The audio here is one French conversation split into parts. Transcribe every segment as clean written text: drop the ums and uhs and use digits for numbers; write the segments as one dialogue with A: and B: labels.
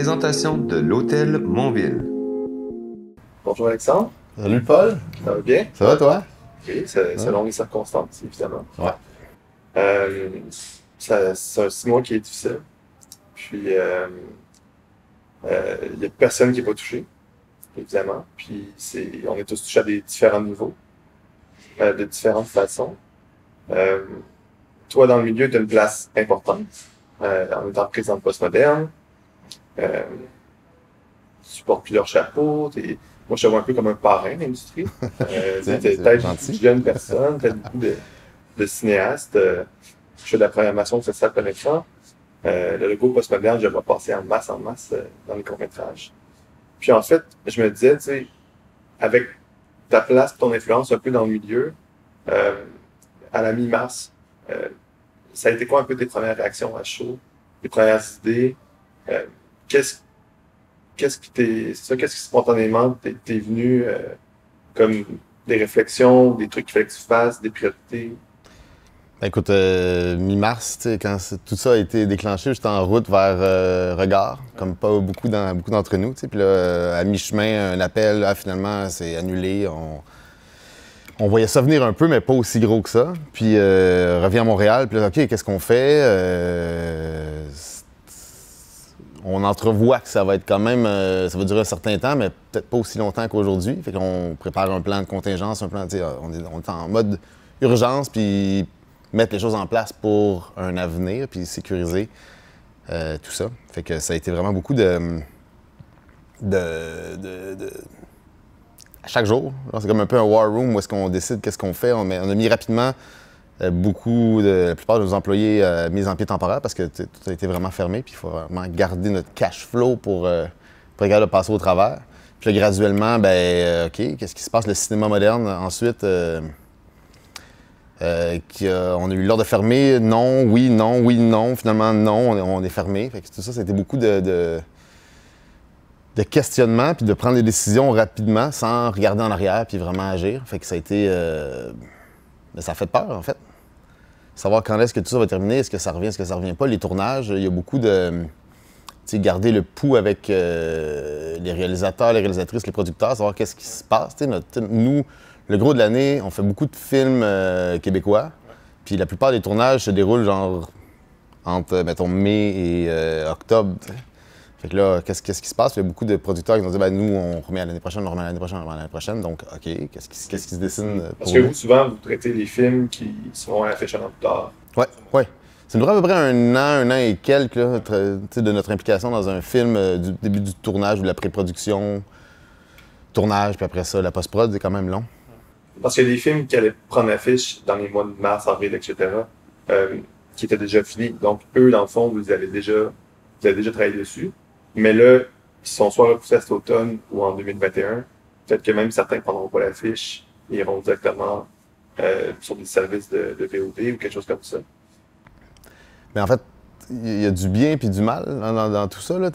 A: présentation de l'Hôtel Montville.
B: Bonjour Alexandre.
C: Salut Paul.
B: Ça va bien?
C: Ça va toi?
B: Oui, selon les circonstances, évidemment.
C: Ouais.
B: C'est un 6 mois qui est difficile. Puis, il n'y a personne qui n'est pas touché, évidemment. Puis, on est tous touchés à des différents niveaux, de différentes façons. Toi, dans le milieu, tu as une place importante, en étant président de Postmoderne. Tu portes plusieurs chapeaux. Moi, je te vois un peu comme un parrain de l'industrie. T'es peut-être une jeune personne, peut-être beaucoup de cinéastes. Je fais de la programmation sociale par écran. Le logo Postmoderne, je le vois passer en masse dans les courts-métrages. Puis en fait, je me disais, tu sais, avec ta place, ton influence un peu dans le milieu, à la mi-mars, ça a été quoi un peu tes premières réactions à chaud, tes premières idées? Qu'est-ce qui spontanément t'est venu comme des réflexions, des trucs qu'il fallait que tu fasses, des priorités?
C: Écoute, mi-mars, quand tout ça a été déclenché, j'étais en route vers Regard, comme pas beaucoup d'entre nous. Puis là, à mi-chemin, un appel, finalement, c'est annulé. On voyait ça venir un peu, mais pas aussi gros que ça. Puis, revient à Montréal, puis là, OK, qu'est-ce qu'on fait? On entrevoit que ça va être quand même, ça va durer un certain temps, mais peut-être pas aussi longtemps qu'aujourd'hui. Fait qu'on prépare un plan de contingence, on est en mode urgence, puis mettre les choses en place pour un avenir, puis sécuriser tout ça. Fait que ça a été vraiment beaucoup de à chaque jour. C'est comme un peu un war room où est-ce qu'on décide qu'est-ce qu'on fait. On a mis rapidement la plupart de nos employés mis en pied temporaire parce que tout a été vraiment fermé, puis il faut vraiment garder notre cash flow pour être capable de passer au travers. Puis là, graduellement, OK, qu'est-ce qui se passe? Le cinéma moderne, ensuite, on a eu l'ordre de fermer. Non, oui, non, oui, non. Finalement, non, on est fermé. Fait que tout ça, ça a été beaucoup de questionnement, puis de prendre des décisions rapidement sans regarder en arrière, puis vraiment agir. Fait que ça a été... ça a fait peur, en fait. Savoir quand est-ce que tout ça va terminer, est-ce que ça revient, est-ce que ça revient pas. Les tournages, il y a beaucoup de... garder le pouls avec les réalisateurs, les réalisatrices, les producteurs, savoir qu'est-ce qui se passe. Nous, le gros de l'année, on fait beaucoup de films québécois. Puis la plupart des tournages se déroulent genre entre, mettons, mai et octobre. T'sais. Fait que là, qu'est-ce qui se passe? Il y a beaucoup de producteurs qui nous disent nous, on remet à l'année prochaine, on remet à l'année prochaine, on remet à l'année prochaine. Donc, OK, qu'est-ce qui se dessine pour
B: Parce que vous, souvent, vous traitez les films qui seront à l'affiche un an plus tard.
C: Oui. Ça nous prend à peu près un an et quelques là, de notre implication dans un film, du début du tournage ou de la pré-production, tournage, puis après ça, la post-prod, c'est quand même long.
B: Parce qu'il y a des films qui allaient prendre l'affiche dans les mois de mars, avril, etc., qui étaient déjà finis. Donc, eux, dans le fond, vous avez déjà travaillé dessus. Mais là, ils sont soit repoussés à cet automne ou en 2021. Peut-être que même certains ne prendront pas l'affiche et iront directement sur des services de VOD ou quelque chose comme ça.
C: Mais en fait, il y a du bien et du mal dans tout ça. Là.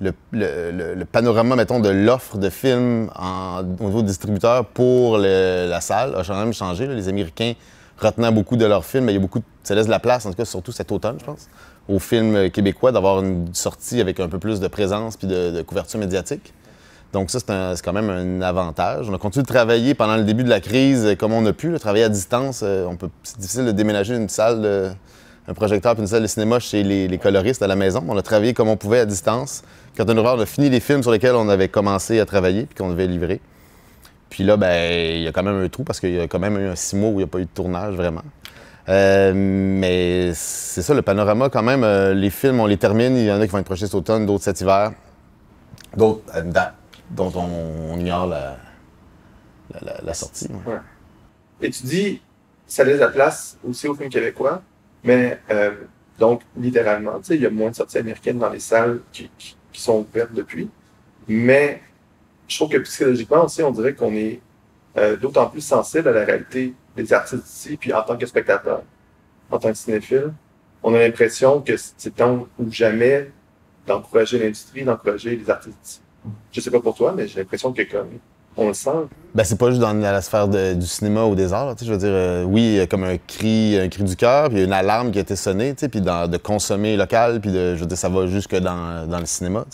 C: Le panorama, mettons, de l'offre de films au niveau distributeur pour la salle a quand même changé. Là. Les Américains retenant beaucoup de leurs films, mais il y a beaucoup ça laisse de la place, en tout cas, surtout cet automne, je pense, aux films québécois, d'avoir une sortie avec un peu plus de présence puis de couverture médiatique. Donc ça, c'est quand même un avantage. On a continué de travailler pendant le début de la crise comme on a pu, travailler à distance. C'est difficile de déménager une salle, un projecteur puis une salle de cinéma chez les coloristes à la maison. On a travaillé comme on pouvait à distance. Quand on a fini les films sur lesquels on avait commencé à travailler puis qu'on devait livrer. Puis là, il y a quand même un trou parce qu'il y a quand même eu un 6 mois où il n'y a pas eu de tournage vraiment. Mais c'est ça, le panorama quand même. Les films, on les termine. Il y en a qui vont être projetés cet automne, d'autres cet hiver. D'autres à une date dont on ignore la sortie.
B: Ouais. Et tu dis, ça laisse la place aussi aux films québécois, mais donc, littéralement, il y a moins de sorties américaines dans les salles qui sont ouvertes depuis. Mais je trouve que psychologiquement aussi, on dirait qu'on est d'autant plus sensible à la réalité des artistes ici, puis en tant que spectateur, en tant que cinéphile, on a l'impression que c'est temps ou jamais d'encourager l'industrie, d'encourager les artistes ici. Je sais pas pour toi, mais j'ai l'impression que comme On le sent.
C: Ben, c'est pas juste dans la sphère du cinéma ou des arts. Là, je veux dire, oui, comme un cri du cœur, puis une alarme qui a été sonnée, puis de consommer local, puis je veux dire, ça va jusque dans le cinéma,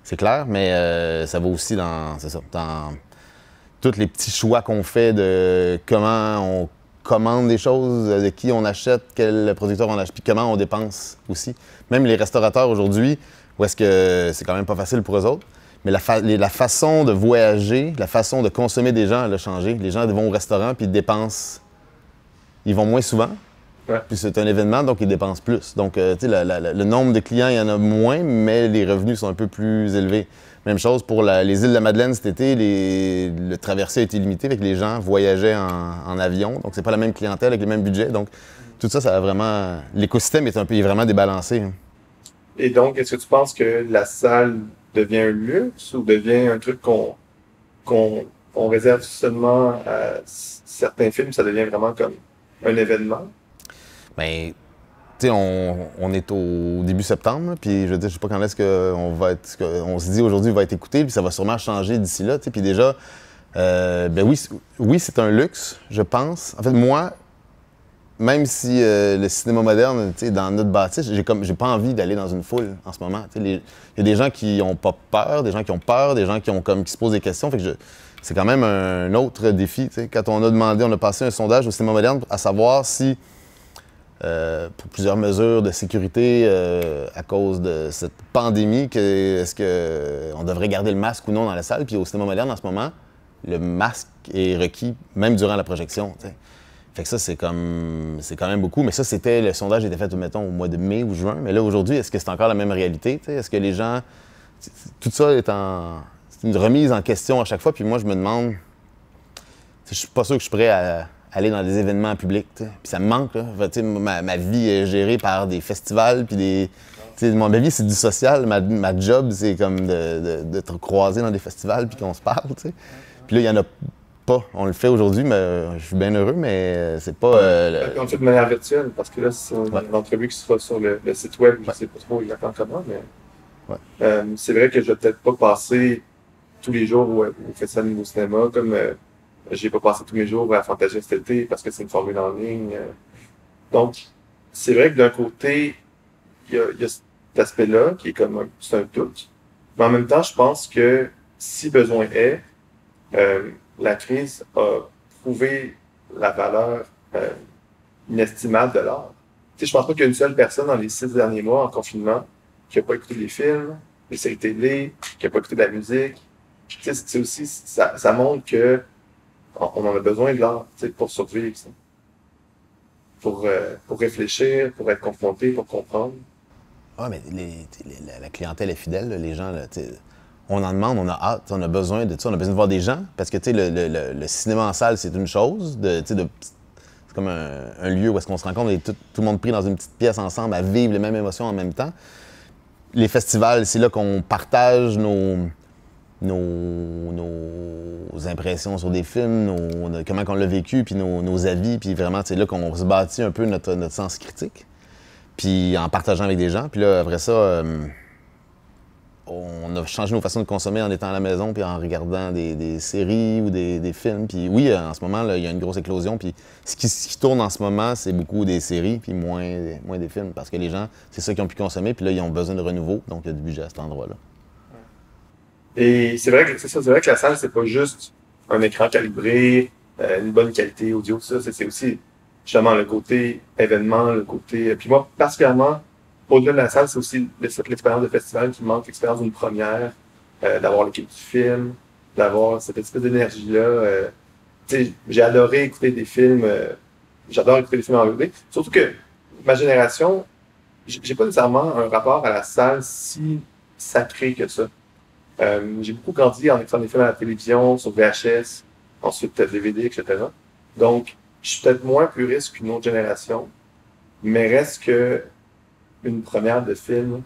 C: c'est clair, mais ça va aussi dans tous les petits choix qu'on fait de comment on commande des choses, de qui on achète, quel producteur on achète, puis comment on dépense aussi. Même les restaurateurs aujourd'hui, où est-ce que c'est quand même pas facile pour eux autres, mais la façon de voyager, la façon de consommer des gens, elle a changé. Les gens vont au restaurant puis ils dépensent. Ils vont moins souvent.
B: Ouais.
C: Puis c'est un événement, donc ils dépensent plus. Donc, tu sais, le nombre de clients, il y en a moins, mais les revenus sont un peu plus élevés. Même chose pour les îles de la Madeleine cet été, le traversée a été limité, avec les gens voyageaient en avion. Donc, c'est pas la même clientèle avec le même budget. Donc, tout ça, ça a vraiment. L'écosystème est vraiment débalancé. Hein.
B: Et donc, est-ce que tu penses que la salle devient un luxe ou devient un truc qu'on réserve seulement à certains films, ça devient vraiment comme un événement?
C: Bien, tu sais, on est au début septembre, puis je veux dire, je sais pas quand est-ce qu'on va être, on se dit aujourd'hui va être écouté, puis ça va sûrement changer d'ici là, tu sais, puis déjà, ben oui, c'est un luxe, je pense. En fait, moi, même si le cinéma moderne, tu sais, dans notre bâtisse, j'ai pas envie d'aller dans une foule en ce moment. Il y a des gens qui ont pas peur, des gens qui ont peur, des gens qui se posent des questions. Fait que c'est quand même un autre défi. T'sais. Quand on a passé un sondage au cinéma moderne à savoir si, pour plusieurs mesures de sécurité à cause de cette pandémie, est-ce qu'on devrait garder le masque ou non dans la salle. Puis au cinéma moderne, en ce moment, le masque est requis même durant la projection. T'sais. Fait que ça, c'est quand même beaucoup. Mais ça, le sondage était fait, mettons, au mois de mai ou juin. Mais là, aujourd'hui, est-ce que c'est encore la même réalité? T'sais? Est-ce que les gens... Tout ça c'est une remise en question à chaque fois. Puis moi, je me demande... Je suis pas sûr que je suis prêt à aller dans des événements publics. T'sais. Puis ça me manque. Là. Ma vie est gérée par des festivals. Puis ma vie, c'est du social. Ma job, c'est comme de te croiser dans des festivals puis qu'on se parle. T'sais. Puis là, il y en a pas. On le fait aujourd'hui, mais je suis bien heureux, mais c'est pas...
B: On le fait de manière virtuelle, parce que là, c'est une entrevue qui sera sur le site web, je sais pas trop exactement comment, mais c'est vrai que je vais peut-être pas passer tous les jours au Festival Nouveau Cinéma, comme j'ai pas passé tous mes jours à Fantasia cet été, parce que c'est une formule en ligne. Donc, c'est vrai que d'un côté, il y a cet aspect-là, qui est comme c'est un doute, mais en même temps, je pense que si besoin est, la crise a prouvé la valeur inestimable de l'art. Tu sais, je pense pas qu'il y a une seule personne dans les 6 derniers mois en confinement qui a pas écouté des films, des séries télé, qui a pas écouté de la musique. Tu sais, c'est aussi, ça montre que on en a besoin de l'art, tu sais, pour survivre, ça. Pour réfléchir, pour être confronté, pour comprendre.
C: Ah, mais la clientèle est fidèle, là, les gens, là, on en demande, on a hâte, on a besoin de ça, on a besoin de voir des gens, parce que le cinéma en salle, c'est une chose, c'est comme un lieu où est-ce qu'on se rencontre et tout le monde pris dans une petite pièce ensemble à vivre les mêmes émotions en même temps. Les festivals, c'est là qu'on partage nos impressions sur des films, comment on l'a vécu, puis nos avis, puis vraiment, c'est là qu'on se bâtit un peu notre sens critique, puis en partageant avec des gens, puis là, après ça... on a changé nos façons de consommer en étant à la maison puis en regardant des séries ou des films. Puis oui, en ce moment, là, il y a une grosse éclosion. Puis ce qui tourne en ce moment, c'est beaucoup des séries puis moins des films. Parce que les gens, c'est ça qu'ils ont pu consommer. Puis là, ils ont besoin de renouveau. Donc, il y a du budget à cet endroit-là.
B: Et c'est vrai que la salle, c'est pas juste un écran calibré, une bonne qualité audio, tout ça. C'est aussi, justement, le côté événement, le côté... Puis moi, particulièrement, au-delà de la salle, c'est aussi l'expérience de festival qui me manque, l'expérience d'une première, d'avoir l'équipe du film, d'avoir cette espèce d'énergie-là. J'ai adoré écouter des films, j'adore écouter des films en VOD. Surtout que ma génération, j'ai pas nécessairement un rapport à la salle si sacré que ça. J'ai beaucoup grandi en écoutant des films à la télévision, sur VHS, ensuite DVD, etc. Donc, je suis peut-être moins puriste qu'une autre génération, mais reste que une première de film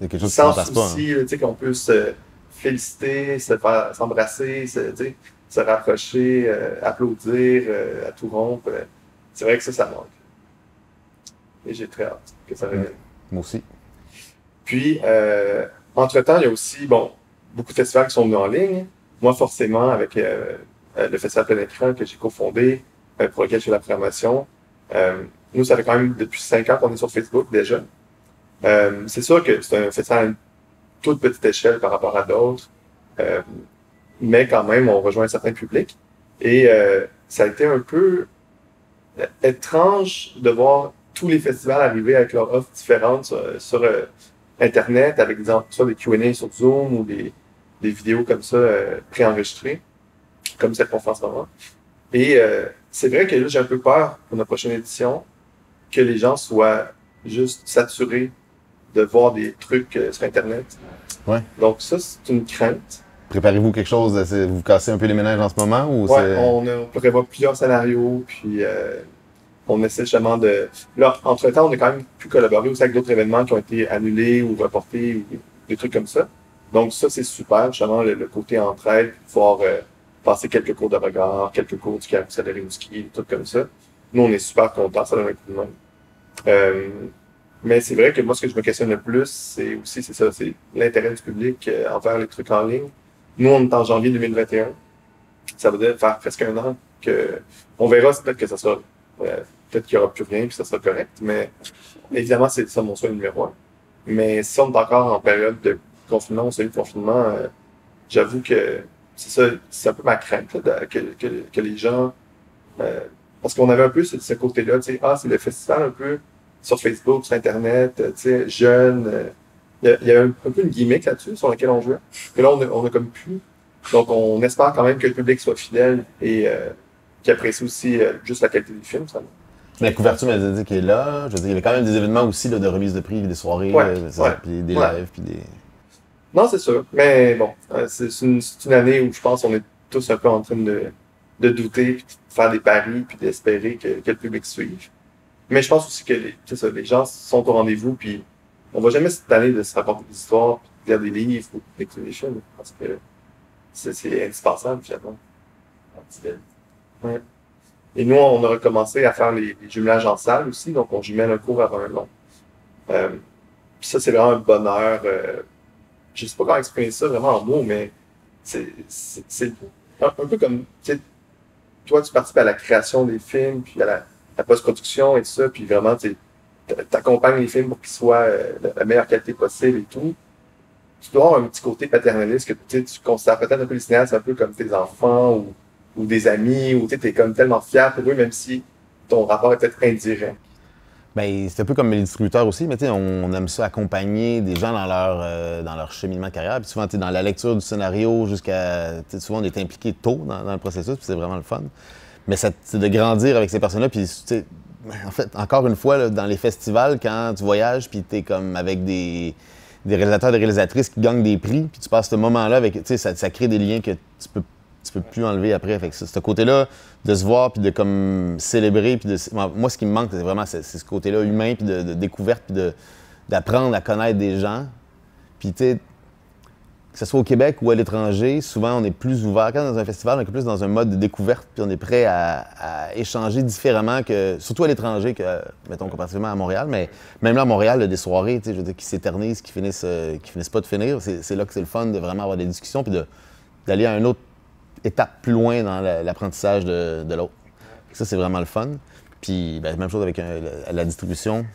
C: quelque chose
B: sans
C: qui passe
B: souci,
C: pas, hein.
B: Tu sais, qu'on peut se féliciter, s'embrasser, se rapprocher, applaudir, à tout rompre. C'est vrai que ça manque. Et j'ai très hâte que ça revienne.
C: Moi aussi.
B: Puis, entre-temps, il y a aussi, beaucoup de festivals qui sont venus en ligne. moi, forcément, avec le Festival Plein Écran que j'ai cofondé, pour lequel je fais la promotion, nous, ça fait quand même depuis 5 ans qu'on est sur Facebook déjà. C'est sûr que c'est un festival à une toute petite échelle par rapport à d'autres, mais quand même, on rejoint un certain public. Et ça a été un peu étrange de voir tous les festivals arriver avec leurs offres différentes sur Internet, avec soit des Q&A sur Zoom ou des vidéos comme ça préenregistrées, comme cette conférence en ce moment. Et c'est vrai que là, j'ai un peu peur pour notre prochaine édition que les gens soient juste saturés de voir des trucs sur Internet.
C: Ouais.
B: Donc ça, c'est une crainte.
C: Préparez-vous quelque chose, vous cassez un peu les ménages en ce moment? Ou
B: ouais, on prévoit plusieurs scénarios, puis on essaie justement de... Là, entre-temps, on a quand même pu collaborer aussi avec d'autres événements qui ont été annulés ou reportés, ou des trucs comme ça. Donc ça, c'est super, justement, le côté entraide, pouvoir passer quelques cours de regard, quelques cours du carrousel de Rimouski, des trucs comme ça. Nous, on est super contents, ça donne un coup de main. Mais c'est vrai que moi, ce que je me questionne le plus, c'est l'intérêt du public envers les trucs en ligne. Nous, on est en janvier 2021. Ça veut dire faire presque 1 an que... On verra, peut-être que ça sera... peut-être qu'il n'y aura plus rien, puis ça sera correct. Mais évidemment, c'est ça mon souhait numéro 1. Mais si on est encore en période de confinement ou semi-confinement, j'avoue que c'est un peu ma crainte, là, que les gens... parce qu'on avait un peu ce côté-là, tu sais, c'est le festival un peu sur Facebook, sur Internet, tu sais, jeune. Il y a un peu une gimmick là-dessus sur laquelle on jouait. Et là, on a comme plus. Donc, on espère quand même que le public soit fidèle et qu'il apprécie aussi juste la qualité du film. Ça.
C: Mais la couverture médiatique est là. Je veux dire, il y avait quand même des événements aussi là, de remise de prix, des soirées, puis des lives, puis des...
B: Non, c'est sûr. Mais bon, c'est une année où je pense qu'on est tous un peu en train de douter, puis de faire des paris, puis d'espérer que le public suive. Mais je pense aussi que les gens sont au rendez-vous, puis on va jamais cette année de se raconter des histoires, puis de lire des livres ou d'écouter des films, parce que c'est indispensable, finalement. Ouais. Et nous, on a recommencé à faire les jumelages en salle aussi, donc on jumelle un court avant un long. Puis ça, c'est vraiment un bonheur. Je sais pas comment exprimer ça vraiment en mots, mais c'est un peu comme, tu sais, toi, tu participes à la création des films, puis à la post-production et tout ça, puis vraiment, tu t'accompagnes les films pour qu'ils soient de la meilleure qualité possible et tout. Tu dois avoir un petit côté paternaliste que tu considères peut-être un peu les cinéastes un peu comme tes enfants ou des amis, ou tu es comme tellement fier pour eux, même si ton rapport est peut-être indirect.
C: Ben, c'est un peu comme les distributeurs aussi, mais on aime ça accompagner des gens dans leur cheminement de carrière. Puis souvent, dans la lecture du scénario jusqu'à... Souvent, on est impliqué tôt dans le processus, puis c'est vraiment le fun. Mais c'est de grandir avec ces personnes-là, puis en fait, encore une fois, là, dans les festivals, quand tu voyages, puis t'es comme avec des réalisateurs, des réalisatrices qui gagnent des prix, puis tu passes ce moment-là avec, ça crée des liens que tu peux plus enlever après. Fait que ce côté-là, de se voir, puis de comme célébrer, puis moi, ce qui me manque, c'est vraiment ce côté-là humain, puis de découverte, puis d'apprendre à connaître des gens. Puis tu sais, que ce soit au Québec ou à l'étranger, souvent on est plus ouvert. Quand dans un festival, on est plus dans un mode de découverte, puis on est prêt à échanger différemment, surtout à l'étranger, que, mettons, comparativement à Montréal. Mais même là, à Montréal, il y a des soirées, je veux dire, qui s'éternisent, qui finissent pas de finir. C'est là que c'est le fun de vraiment avoir des discussions, puis d'aller à une autre étape plus loin dans l'apprentissage de l'autre. Ça, c'est vraiment le fun. Puis, même chose avec la distribution.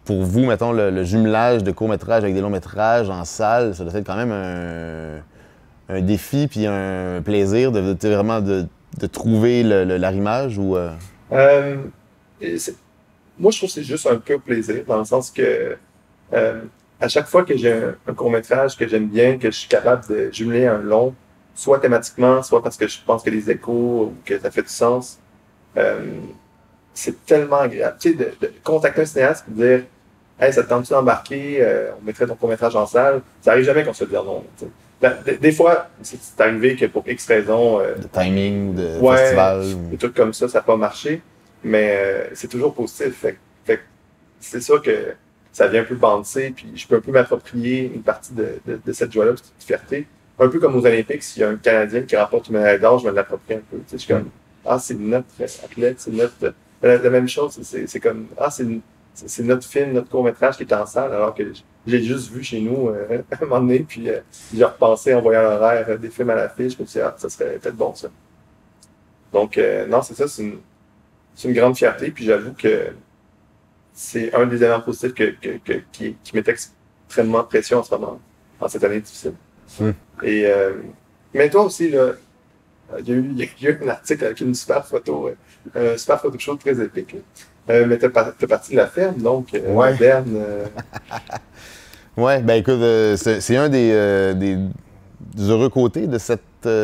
C: Pour vous, mettons, le jumelage de courts-métrages avec des longs-métrages en salle, ça doit être quand même un défi puis un plaisir de vraiment de trouver l'arrimage ou...
B: moi, je trouve que c'est juste un pur plaisir, dans le sens que à chaque fois que j'ai un court-métrage que j'aime bien, que je suis capable de jumeler un long, soit thématiquement, soit parce que je pense que les échos ou que ça fait du sens, c'est tellement agréable. Tu sais, de contacter un cinéaste et de dire « Hey, ça te tente-tu d'embarquer? On mettrait ton court-métrage en salle. » Ça arrive jamais qu'on se dise non. Des fois, c'est arrivé que pour X raisons...
C: de timing, de festival...
B: des trucs comme ça n'a pas marché. Mais c'est toujours positif. Fait c'est sûr que ça vient un peu bouncer, puis je peux un peu m'approprier une partie de cette joie-là, de cette fierté. Un peu comme aux Olympiques, s'il y a un Canadien qui rapporte une médaille d'or, je vais l'approprie un peu. Je suis comme, c'est notre athlète, c'est notre... La même chose, c'est comme, c'est notre film, notre court-métrage qui est en salle, alors que j'ai juste vu chez nous à un moment donné, puis j'ai repensé en voyant l'horaire des films à l'affiche, je me suis dit, ça serait peut-être bon ça. Donc, non, c'est ça, c'est une grande fierté, puis j'avoue que c'est un des éléments positifs qui m'est extrêmement précieux en ce moment, en cette année difficile. Et, mais toi aussi, là, il y a eu un article avec une super photo shoot très épique. Mais t'es parti de la ferme, donc moderne.
C: Ouais, ben écoute, c'est un des heureux côtés de cette,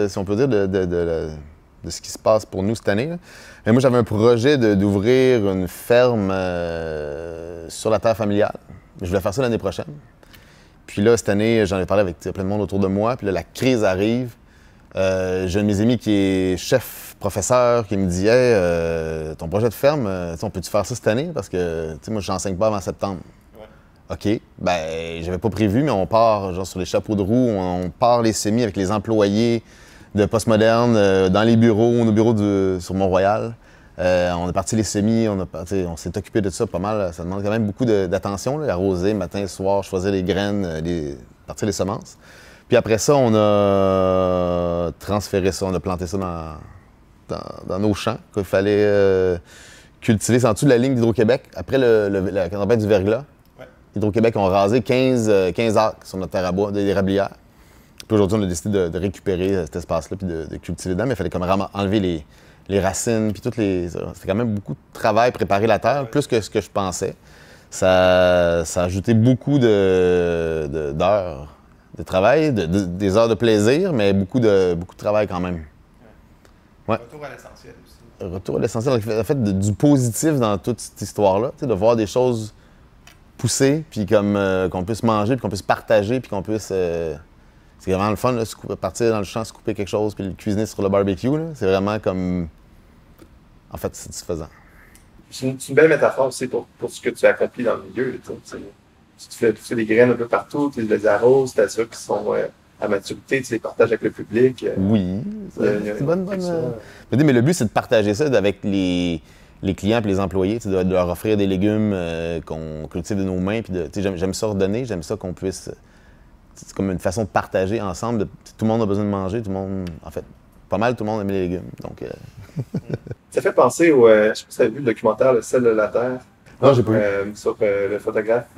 C: si on peut dire, de ce qui se passe pour nous cette année. Là. Et moi, j'avais un projet d'ouvrir une ferme sur la terre familiale. Je voulais faire ça l'année prochaine. Puis là, cette année, j'en ai parlé avec plein de monde autour de moi. Puis là, la crise arrive. J'ai un de mes amis qui est chef professeur qui me dit « Hey, ton projet de ferme, on peut-tu faire ça cette année? Parce que moi, je n'enseigne pas avant septembre. Ouais. » OK. Ben, j'avais pas prévu, mais on part genre sur les chapeaux de roue, on part les semis avec les employés de Postmoderne dans les bureaux, nos bureaux sur Mont-Royal. On a parti les semis, on s'est occupé de ça pas mal. Ça demande quand même beaucoup d'attention, arroser matin, soir, choisir les graines, partir les semences. Puis après ça, on a transféré ça, on a planté ça dans nos champs qu'il fallait cultiver. C'est en dessous de la ligne d'Hydro-Québec. Après la tempête du verglas, Hydro-Québec ont rasé 15 acres sur notre terre à bois, des érablières. Puis aujourd'hui, on a décidé de récupérer cet espace-là puis de cultiver dedans. Mais il fallait comme vraiment enlever les racines puis c'était quand même beaucoup de travail, préparer la terre, plus que ce que je pensais. Ça a ajouté beaucoup d'heures de travail, des heures de plaisir, mais beaucoup de travail quand même. Ouais.
B: Retour à l'essentiel aussi.
C: Retour à l'essentiel. En fait, du positif dans toute cette histoire-là, de voir des choses pousser, puis comme qu'on puisse manger, puis qu'on puisse partager, puis qu'on puisse... c'est vraiment le fun, là, partir dans le champ, se couper quelque chose, puis le cuisiner sur le barbecue. C'est vraiment comme... En fait, c'est satisfaisant.
B: C'est une belle métaphore aussi pour ce que tu as accompli dans le milieu. Tu fais pousser des graines un peu partout, tu les arroses, tu t'assures qu'ils sont à maturité, tu les partages avec le public.
C: Oui, c'est bonne. Mais le but, c'est de partager ça avec les clients et les employés, de leur offrir des légumes qu'on cultive de nos mains. J'aime ça redonner, j'aime ça qu'on puisse... C'est comme une façon de partager ensemble. Tout le monde a besoin de manger, tout le monde... En fait, pas mal tout le monde aime les légumes. Donc,
B: Ça fait penser je sais pas si tu as vu le documentaire Le sel de la terre.
C: Non, j'ai pas vu.
B: Sur le photographe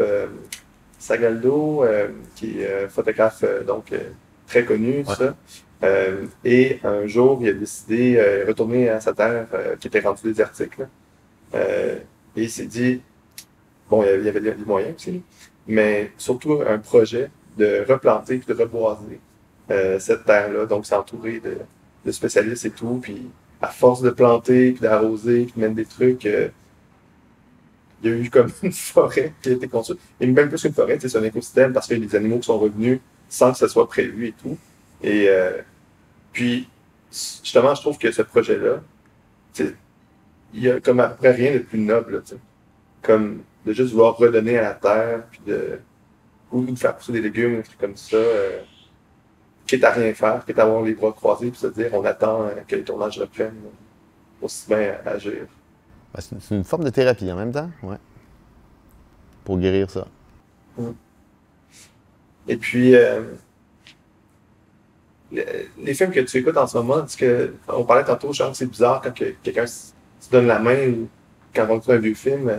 B: Sagaldo, qui est photographe très connu, tout ça. Et un jour, il a décidé de retourner à sa terre qui était rendue désertique. Et il s'est dit, bon, il y avait des moyens aussi, mais surtout un projet de replanter et de reboiser cette terre-là. Donc, c'est entouré de spécialistes et tout. Puis, à force de planter, puis d'arroser, puis de mettre des trucs, il y a eu comme une forêt qui a été construite. Et même plus qu'une forêt, c'est un écosystème parce qu'il y a des animaux qui sont revenus sans que ça soit prévu et tout. Et puis, justement, je trouve que ce projet-là, il y a comme à peu près rien de plus noble, là, comme de juste vouloir redonner à la terre, puis ou de faire pousser des légumes, des trucs comme ça, quitte à rien faire, quitte à avoir les bras croisés, puis se dire on attend que les tournages reprennent, aussi bien agir.
C: C'est une forme de thérapie en même temps, ouais. Pour guérir ça.
B: Et puis, les films que tu écoutes en ce moment, parce que on parlait tantôt, je pense que c'est bizarre quand quelqu'un se donne la main ou quand on écoute un vieux film.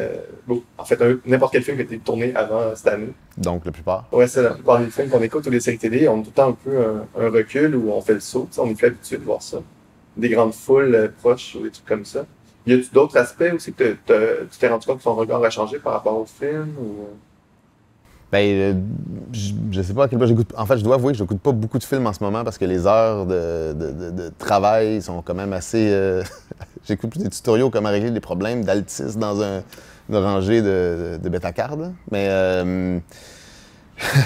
B: En fait, n'importe quel film qui a été tourné avant cette année.
C: Donc, la plupart.
B: Ouais, c'est la plupart des films qu'on écoute ou des séries télé, on a tout le temps un peu un recul où on fait le saut. On est plus habitué de voir ça. Des grandes foules proches ou des trucs comme ça. Y a-tu d'autres aspects aussi que tu t'es rendu compte que ton regard a changé par rapport au film? Ou...
C: Ben, je sais pas à quel point j'écoute. En fait, je dois avouer que je n'écoute pas beaucoup de films en ce moment parce que les heures de travail sont quand même assez. J'écoute plus des tutoriaux comment régler des problèmes d'altisme dans une rangée de bêta-cards. Mais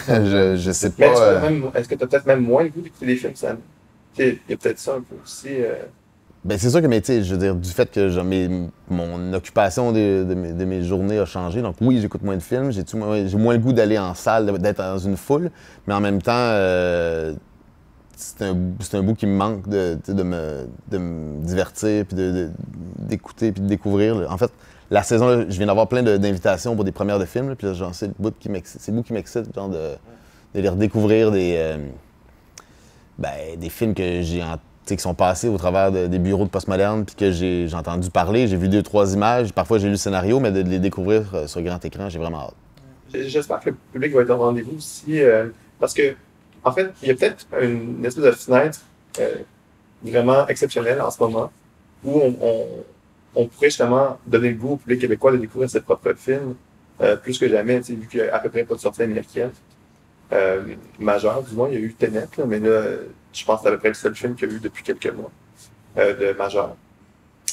C: je sais pas.
B: Est-ce que tu as peut-être même moins le goût d'écouter des films, Sam? Il y a peut-être ça un peu aussi.
C: Ben c'est sûr que, mais, je veux dire, du fait que mon occupation de mes journées a changé. Donc oui, j'écoute moins de films, j'ai moins le goût d'aller en salle, d'être dans une foule, mais en même temps, c'est un bout qui me manque de me divertir, puis d'écouter, puis de découvrir. En fait, la saison, là, je viens d'avoir plein d'invitations pour des premières de films. Là, puis là, genre, c'est le bout qui m'excite, genre de les redécouvrir des films que qui sont passés au travers des bureaux de postmoderne, puis que j'ai entendu parler, j'ai vu 2-3 images, parfois j'ai lu le scénario, mais de les découvrir sur grand écran, j'ai vraiment hâte.
B: J'espère que le public va être au rendez-vous aussi, parce que, en fait, il y a peut-être une espèce de fenêtre vraiment exceptionnelle en ce moment, où on pourrait justement donner le goût au public québécois de découvrir ses propres films, plus que jamais, vu qu'il n'y a à peu près pas de sortie américaine. Majeur, du moins, il y a eu Tenet, là, mais là, je pense que c'est à peu près le seul film qu'il y a eu depuis quelques mois de majeur.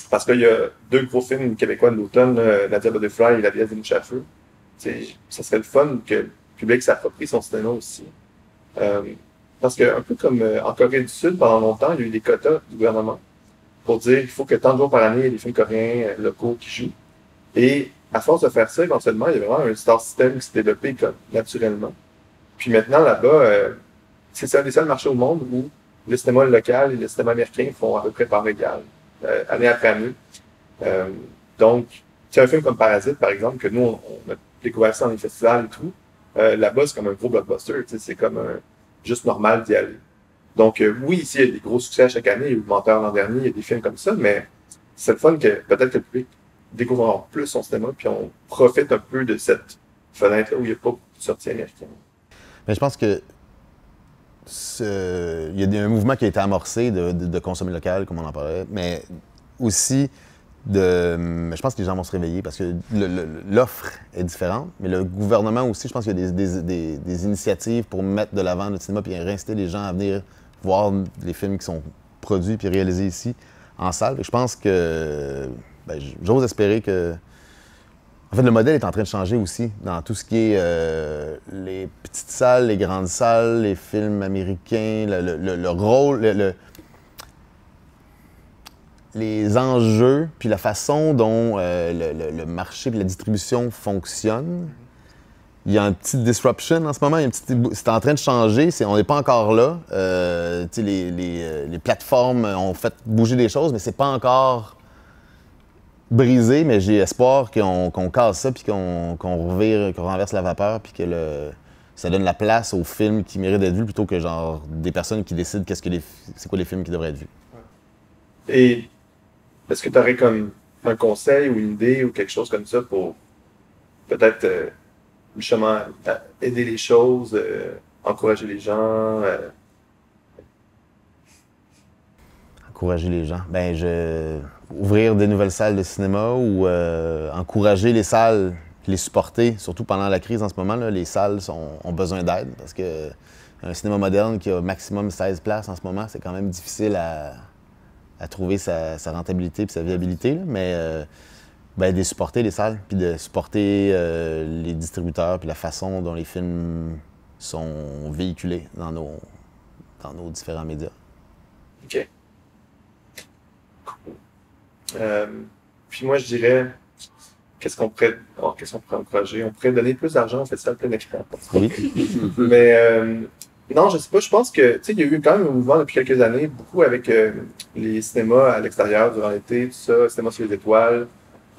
B: Parce qu'il y a 2 gros films québécois de l'automne, Nadia Butterfly et La Vieille Vénus Chafeux. Ça serait le fun que le public s'approprie son cinéma aussi. Parce que, un peu comme en Corée du Sud, pendant longtemps, il y a eu des quotas du gouvernement pour dire qu'il faut que tant de jours par année, il y ait des films coréens locaux qui jouent. Et à force de faire ça, éventuellement, il y a vraiment un star system qui s'est développé comme, naturellement. Puis maintenant, là-bas, c'est ça, les seuls marchés au monde où le cinéma local et le cinéma américain font à peu près part égale, année après année. Donc, c'est un film comme Parasite, par exemple, que nous, on a découvert ça dans les festivals et tout. Là-bas, c'est comme un gros blockbuster, c'est comme juste normal d'y aller. Donc, oui, ici, il y a des gros succès à chaque année. Il y a eu Le Menteur l'an dernier, il y a des films comme ça, mais c'est le fun que peut-être que le public découvre encore plus son cinéma, puis on profite un peu de cette fenêtre-là où il n'y a pas beaucoup de sorties américaines.
C: Mais je pense que il y a un mouvement qui a été amorcé de consommer local, comme on en parlait, mais aussi je pense que les gens vont se réveiller parce que l'offre est différente, mais le gouvernement aussi, je pense qu'il y a des initiatives pour mettre de l'avant le cinéma puis inciter les gens à venir voir les films qui sont produits puis réalisés ici en salle. Et je pense que j'ose espérer que en fait, le modèle est en train de changer aussi dans tout ce qui est les petites salles, les grandes salles, les films américains, le rôle, les enjeux, puis la façon dont le marché et la distribution fonctionnent. Il y a une petite disruption en ce moment, c'est en train de changer, on n'est pas encore là. Les plateformes ont fait bouger des choses, mais c'est pas encore brisé, mais j'ai espoir qu'on casse ça, puis qu'on renverse la vapeur, puis que ça donne la place aux films qui méritent d'être vus, plutôt que genre des personnes qui décident c'est quoi les films qui devraient être vus.
B: Et est-ce que tu aurais comme un conseil ou une idée ou quelque chose comme ça pour peut-être justement aider les choses, encourager les gens?
C: Encourager les gens. Ouvrir des nouvelles salles de cinéma ou encourager les salles, les supporter, surtout pendant la crise en ce moment. Là, les salles ont besoin d'aide parce que un cinéma moderne qui a maximum 16 places en ce moment, c'est quand même difficile à trouver sa rentabilité et sa viabilité. Là, mais de supporter les salles, puis de supporter les distributeurs, puis la façon dont les films sont véhiculés dans nos différents médias.
B: OK. Puis moi, je dirais, qu'est-ce qu'on pourrait encourager? On pourrait donner plus d'argent au festival plein écran.
C: Oui.
B: Mais non, je sais pas. Je pense que, tu sais, il y a eu quand même un mouvement depuis quelques années, beaucoup avec les cinémas à l'extérieur durant l'été, tout ça, cinéma sur les étoiles,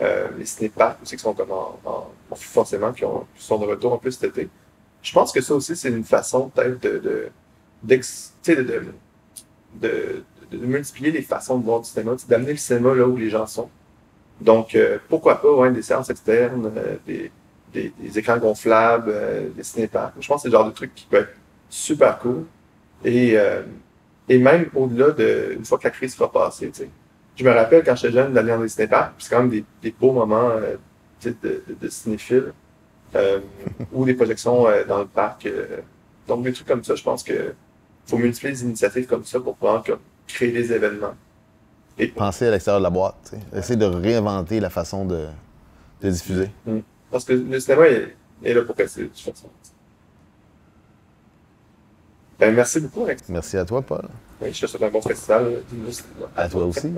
B: les cinéparks aussi qui sont comme forcément qui sont de retour en plus cet été. Je pense que ça aussi, c'est une façon peut-être de multiplier les façons de voir du cinéma, d'amener le cinéma là où les gens sont. Donc, pourquoi pas, des séances externes, des écrans gonflables, des cinéparks. Je pense que c'est le genre de truc qui peut être super cool. Et même au-delà une fois que la crise sera passée, tu sais. Je me rappelle quand j'étais jeune d'aller dans des cinéparks, puis c'est quand même des beaux moments de cinéphiles, ou des projections dans le parc. Donc, des trucs comme ça, je pense que faut multiplier des initiatives comme ça pour pouvoir créer des événements. Et
C: penser à l'extérieur de la boîte, t'sais. Essayer de réinventer la façon de diffuser.
B: Parce que le cinéma est là pour rester, de toute façon. Merci beaucoup, Alex.
C: Merci à toi, Paul.
B: Oui, je te souhaite un bon festival.
C: À toi aussi.